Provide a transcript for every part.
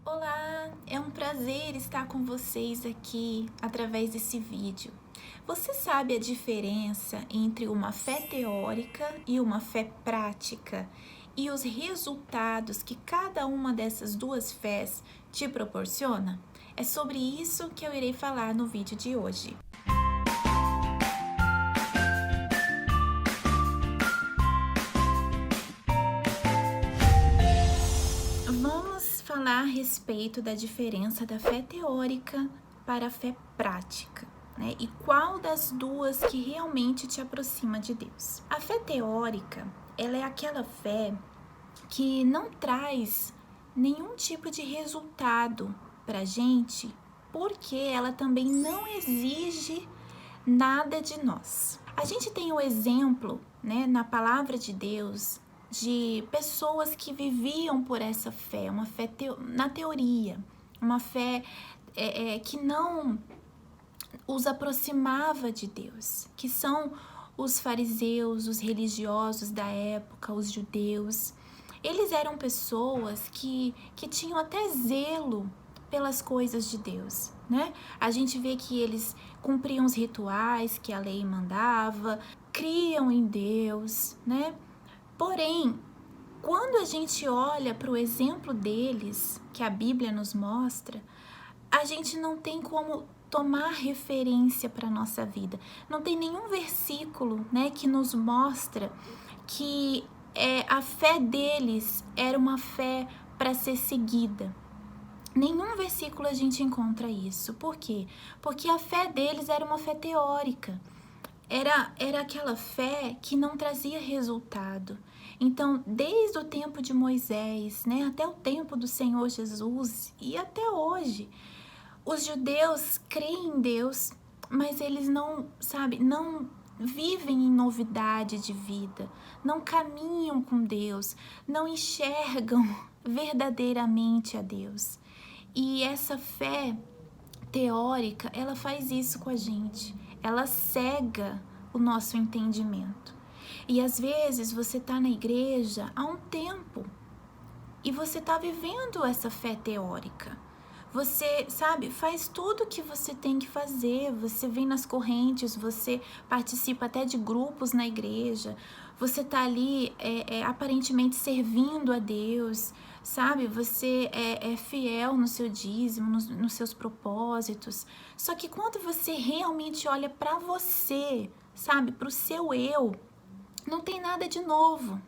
Olá, é um prazer estar com vocês aqui através desse vídeo. Você sabe a diferença entre uma fé teórica e uma fé prática e os resultados que cada uma dessas duas fés te proporciona? É sobre isso que eu irei falar no vídeo de hoje. Vamos falar a respeito da diferença da fé teórica para a fé prática, né? E qual das duas que realmente te aproxima de Deus. A fé teórica, ela é aquela fé que não traz nenhum tipo de resultado pra gente, porque ela também não exige nada de nós. A gente tem o exemplo, né, na palavra de Deus, de pessoas que viviam por essa fé, uma fé na teoria, uma fé que não os aproximava de Deus, que são os fariseus, os religiosos da época, os judeus. Eles eram pessoas que tinham até zelo pelas coisas de Deus, né? A gente vê que eles cumpriam os rituais que a lei mandava, criam em Deus, né? Porém, quando a gente olha para o exemplo deles, que a Bíblia nos mostra, a gente não tem como tomar referência para a nossa vida. Não tem nenhum versículo, né, que nos mostra que a fé deles era uma fé para ser seguida. Nenhum versículo a gente encontra isso. Por quê? Porque a fé deles era uma fé teórica. Era aquela fé que não trazia resultado. Então, desde o tempo de Moisés, né, até o tempo do Senhor Jesus e até hoje, os judeus creem em Deus, mas eles não vivem em novidade de vida, não caminham com Deus, não enxergam verdadeiramente a Deus. E essa fé teórica, ela faz isso com a gente, ela cega o nosso entendimento. E às vezes você está na igreja há um tempo e você está vivendo essa fé teórica. Você, faz tudo o que você tem que fazer, você vem nas correntes, você participa até de grupos na igreja, você tá ali aparentemente servindo a Deus, você é fiel no seu dízimo, nos seus propósitos. Só que quando você realmente olha para você, para o seu eu, não tem nada de novo.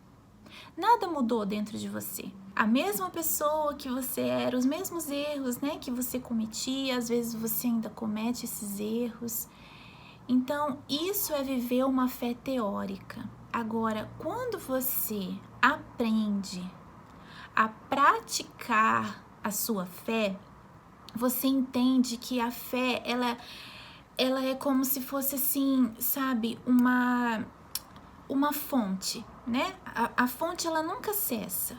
Nada mudou dentro de você. A mesma pessoa que você era, os mesmos erros, né, que você cometia, às vezes você ainda comete esses erros. Então, isso é viver uma fé teórica. Agora, quando você aprende a praticar a sua fé, você entende que a fé, ela é como se fosse assim, uma fonte, né? A fonte, ela nunca cessa.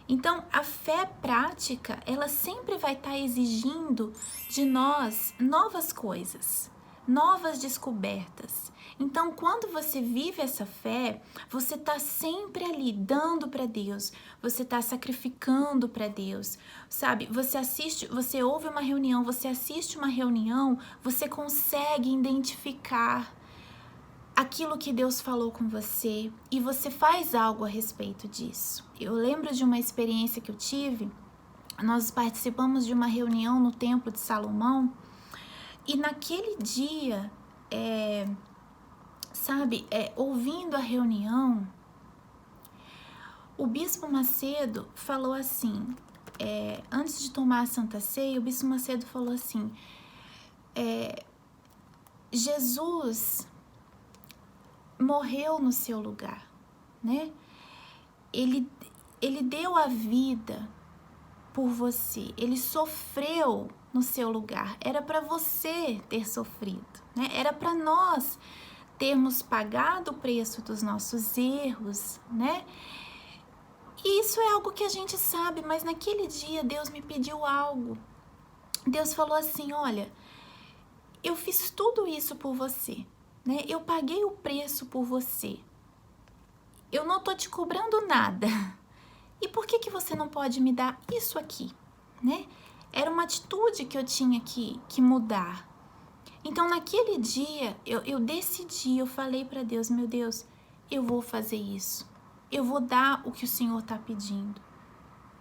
Então, a fé prática, ela sempre vai estar exigindo de nós novas coisas, novas descobertas. Então, quando você vive essa fé, você está sempre ali dando para Deus, você está sacrificando para Deus, você ouve uma reunião, você assiste uma reunião, você consegue identificar aquilo que Deus falou com você e você faz algo a respeito disso. Eu lembro de uma experiência que eu tive. Nós participamos de uma reunião no Templo de Salomão e naquele dia, ouvindo a reunião, o Bispo Macedo falou assim, antes de tomar a Santa Ceia, o Bispo Macedo falou assim, Jesus morreu no seu lugar, né? Ele deu a vida por você, ele sofreu no seu lugar, era para você ter sofrido, né? Era para nós termos pagado o preço dos nossos erros, né? E isso é algo que a gente sabe, mas naquele dia Deus me pediu algo. Deus falou assim, olha, eu fiz tudo isso por você, né? Eu paguei o preço por você. Eu não tô te cobrando nada. E por que você não pode me dar isso aqui, né? uma atitude que eu tinha que mudar. Então, naquele dia, eu decidi, eu falei para Deus, meu Deus, eu vou fazer isso. Eu vou dar o que o Senhor está pedindo.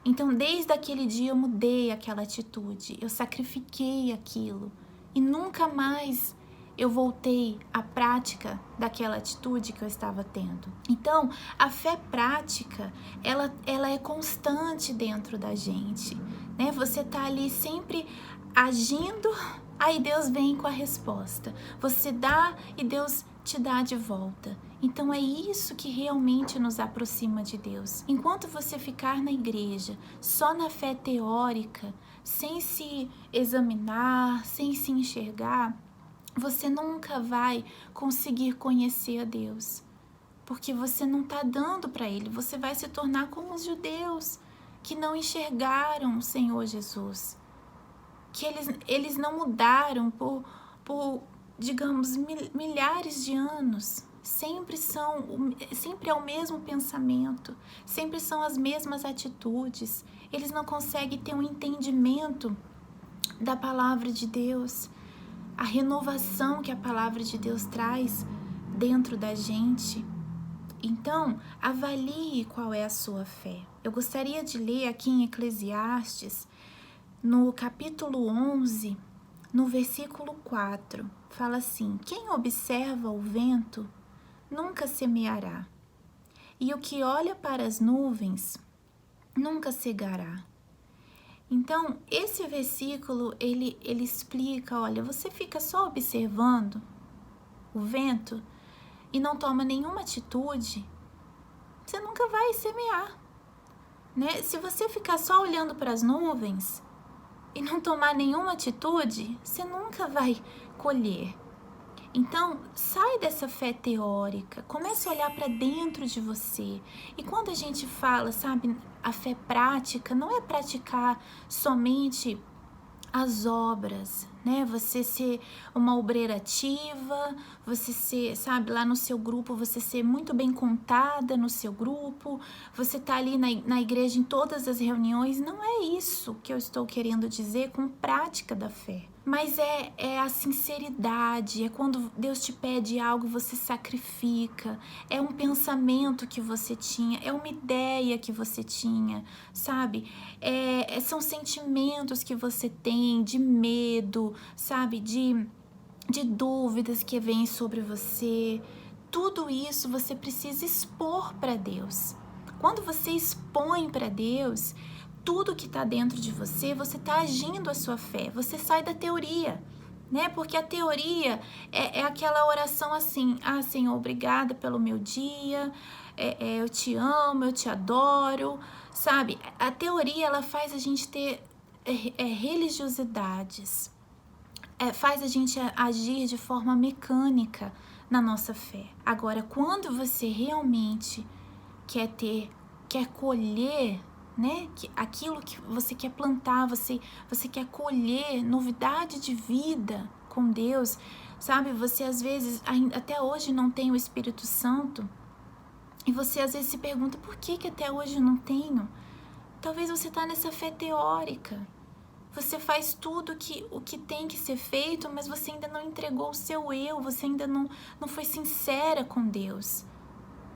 Então, desde aquele dia, eu mudei aquela atitude. Eu sacrifiquei aquilo. E nunca mais eu voltei à prática daquela atitude que eu estava tendo. Então, a fé prática, ela é constante dentro da gente, né? Você tá ali sempre agindo, aí Deus vem com a resposta. Você dá e Deus te dá de volta. Então é isso que realmente nos aproxima de Deus. Enquanto você ficar na igreja só na fé teórica, sem se examinar, sem se enxergar, você nunca vai conseguir conhecer a Deus, porque você não está dando para Ele. Você vai se tornar como os judeus que não enxergaram o Senhor Jesus, que eles não mudaram por digamos, milhares de anos. Sempre é o mesmo pensamento, sempre são as mesmas atitudes. Eles não conseguem ter um entendimento da palavra de Deus, a renovação que a palavra de Deus traz dentro da gente. Então, avalie qual é a sua fé. Eu gostaria de ler aqui em Eclesiastes, no capítulo 11, no versículo 4, fala assim: quem observa o vento nunca semeará, e o que olha para as nuvens nunca cegará. Então, esse versículo, ele explica, olha, você fica só observando o vento e não toma nenhuma atitude, você nunca vai semear, né? Se você ficar só olhando para as nuvens e não tomar nenhuma atitude, você nunca vai colher. Então, sai dessa fé teórica, comece a olhar para dentro de você. E quando a gente fala, sabe, a fé prática, não é praticar somente as obras, né? Você ser uma obreira ativa, você ser, sabe, lá no seu grupo, você ser muito bem contada no seu grupo, você tá ali na igreja em todas as reuniões. Não é isso que eu estou querendo dizer com prática da fé. Mas é a sinceridade, é quando Deus te pede algo, você sacrifica, é um pensamento que você tinha, é uma ideia que você tinha, sabe? São sentimentos que você tem de medo, sabe? De dúvidas que vêm sobre você. Tudo isso você precisa expor para Deus. Quando você expõe para Deus tudo que está dentro de você, você está agindo a sua fé, você sai da teoria, né? Porque a teoria é aquela oração assim: ah, Senhor, obrigada pelo meu dia, eu te amo, eu te adoro, sabe? A teoria, ela faz a gente ter religiosidades, faz a gente agir de forma mecânica na nossa fé. Agora, quando você realmente quer colher, né? Aquilo que você quer plantar, você quer colher novidade de vida com Deus, sabe? Você às vezes, até hoje não tem o Espírito Santo, e você às vezes se pergunta: por que até hoje não tenho? Talvez você está nessa fé teórica. Você faz tudo o que tem que ser feito, mas você ainda não entregou o seu eu, você ainda não foi sincera com Deus.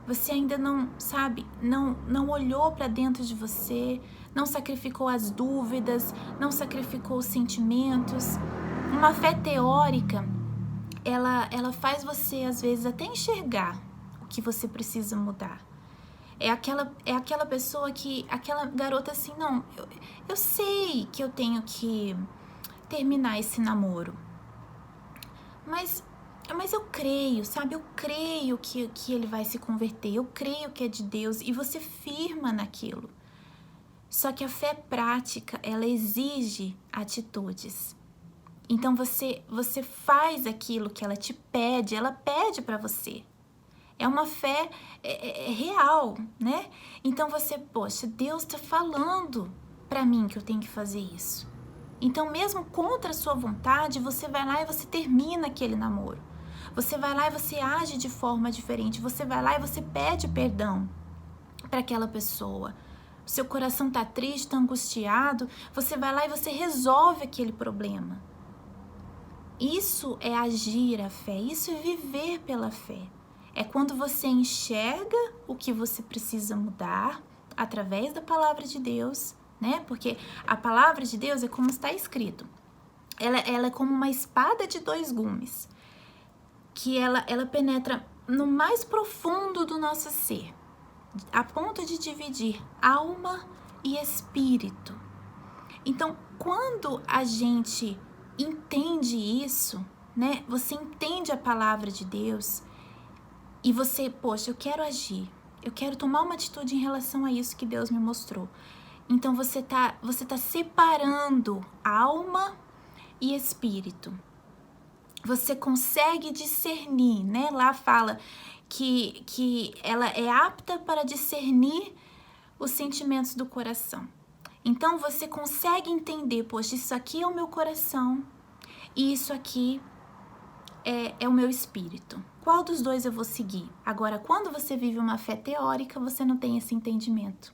Você ainda não, sabe, não olhou para dentro de você, não sacrificou as dúvidas, não sacrificou os sentimentos. Uma fé teórica, ela faz você, às vezes, até enxergar o que você precisa mudar. É aquela pessoa aquela garota assim: não, eu sei que eu tenho que terminar esse namoro, mas eu creio, sabe? Eu creio que ele vai se converter, eu creio que é de Deus, e você firma naquilo. Só que a fé prática, ela exige atitudes. Então você faz aquilo que ela te pede, ela pede para você. É uma fé real, né? Então poxa, Deus está falando para mim que eu tenho que fazer isso. Então, mesmo contra a sua vontade, você vai lá e você termina aquele namoro. Você vai lá e você age de forma diferente. Você vai lá e você pede perdão para aquela pessoa. seu coração tá triste, tá angustiado, você vai lá e você resolve aquele problema. Isso é agir a fé, isso é viver pela fé. É quando você enxerga o que você precisa mudar através da palavra de Deus, né? Porque a palavra de Deus é como está escrito. Ela é como uma espada de 2 gumes, que ela penetra no mais profundo do nosso ser, a ponto de dividir alma e espírito. Então, quando a gente entende isso, né? Você entende a palavra de Deus e você, poxa, eu quero agir, eu quero tomar uma atitude em relação a isso que Deus me mostrou. Então, você tá separando alma e espírito. Você consegue discernir, né? Lá fala que ela é apta para discernir os sentimentos do coração. Então, você consegue entender, poxa, isso aqui é o meu coração e isso aqui é o meu espírito. Qual dos dois eu vou seguir? Agora, quando você vive uma fé teórica, você não tem esse entendimento.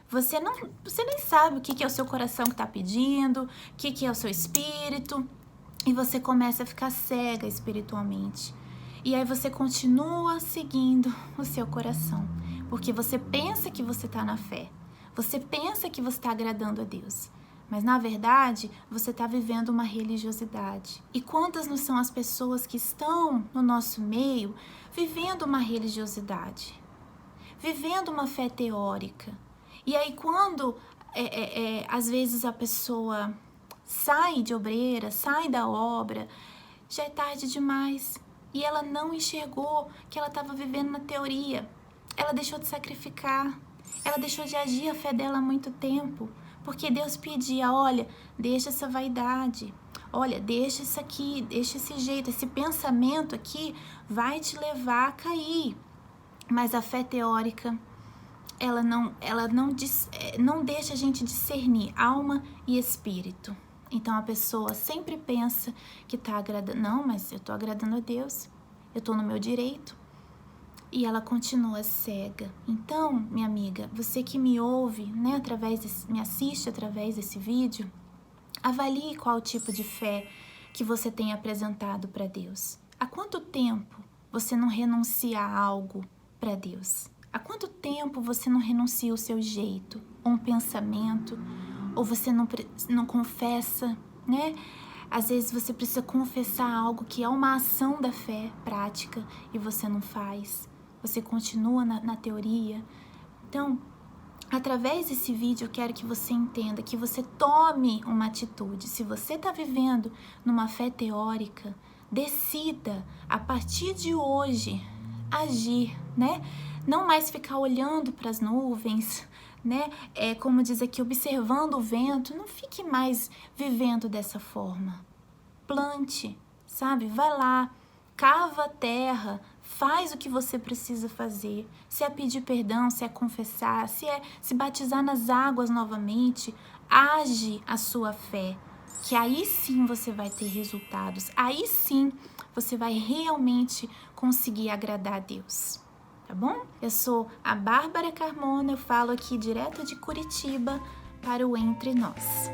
Você nem sabe o que é o seu coração que está pedindo, o que é o seu espírito, e você começa a ficar cega espiritualmente. E aí você continua seguindo o seu coração, porque você pensa que você está na fé, você pensa que você está agradando a Deus, mas na verdade você está vivendo uma religiosidade. E quantas não são as pessoas que estão no nosso meio vivendo uma religiosidade, vivendo uma fé teórica? E aí quando às vezes a pessoa sai de obreira, sai da obra, já é tarde demais. E ela não enxergou que ela estava vivendo na teoria. Ela deixou de sacrificar, ela deixou de agir a fé dela há muito tempo. Porque Deus pedia, olha, deixa essa vaidade, olha, deixa isso aqui, deixa esse jeito, esse pensamento aqui vai te levar a cair. Mas a fé teórica, ela não deixa a gente discernir alma e espírito. Então a pessoa sempre pensa que está agradando, não, mas eu estou agradando a Deus, eu estou no meu direito. E ela continua cega. Então, minha amiga, você que me ouve, né, me assiste através desse vídeo, avalie qual tipo de fé que você tem apresentado para Deus. Há quanto tempo você não renuncia a algo para Deus? Há quanto tempo você não renuncia o seu jeito, ou um pensamento, ou você não confessa, né? Às vezes você precisa confessar algo que é uma ação da fé prática e você não faz. Você continua na teoria. Então, através desse vídeo eu quero que você entenda, que você tome uma atitude. Se você está vivendo numa fé teórica, decida, a partir de hoje, agir, né? Não mais ficar olhando para as nuvens, né? Como diz aqui, observando o vento. Não fique mais vivendo dessa forma. Plante, sabe? Vai lá, cava a terra, faz o que você precisa fazer. Se é pedir perdão, se é confessar, se é se batizar nas águas novamente, age a sua fé, que aí sim você vai ter resultados. Aí sim você vai realmente conseguir agradar a Deus. Tá bom? Eu sou a Bárbara Carmona, eu falo aqui direto de Curitiba para o Entre Nós.